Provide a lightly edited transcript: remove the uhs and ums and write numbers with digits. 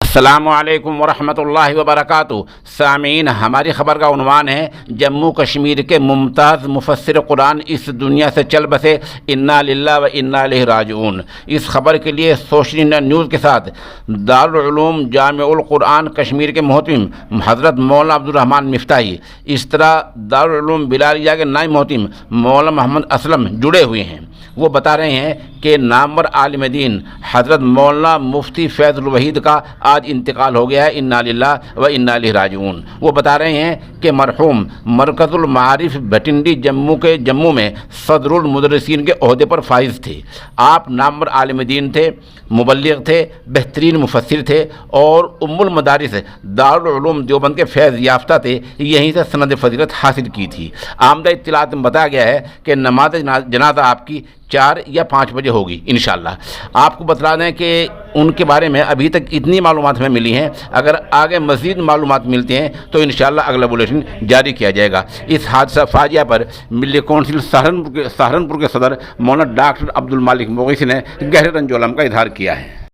السلام علیکم ورحمۃ اللہ وبرکاتہ۔ سامعین، ہماری خبر کا عنوان ہے جموں کشمیر کے ممتاز مفسر قرآن اس دنیا سے چل بسے، انا للہ و انا الیہ راجعون۔ اس خبر کے لیے سوشل انڈیا نیوز کے ساتھ دارالعلوم جامع القرآن کشمیر کے محتمم حضرت مولانا عبدالرحمن مفتاحی، اس طرح دارالعلوم بلالیہ کے نائب محتمم مولانا محمد اسلم جڑے ہوئے ہیں۔ وہ بتا رہے ہیں کہ نامور عالم دین حضرت مولانا مفتی فیض الوحید کا آج انتقال ہو گیا ہے، انا للہ و انا الیہ راجعون۔ وہ بتا رہے ہیں کہ مرحوم مرکز المعارف بھٹنڈی جموں میں صدر المدرسین کے عہدے پر فائز تھے۔ آپ نامور عالم دین تھے، مبلغ تھے، بہترین مفسر تھے اور ام المدارس دارالعلوم دیوبند کے فیض یافتہ تھے، یہیں سے سند فضیلت حاصل کی تھی۔ آمدہ اطلاعات میں بتایا گیا ہے کہ نماز جنازہ آپ کی 4 یا 5 بجے ہوگی انشاءاللہ۔ آپ کو بتلا دیں کہ ان کے بارے میں ابھی تک اتنی معلومات ہمیں ملی ہیں، اگر آگے مزید معلومات ملتی ہیں تو انشاءاللہ اگلا بلیٹن جاری کیا جائے گا۔ اس حادثہ فاجعہ پر ملی کونسل سہارنپور کے صدر مولانا ڈاکٹر عبد المالک مغیث نے گہرے رنج و الم کا اظہار کیا ہے۔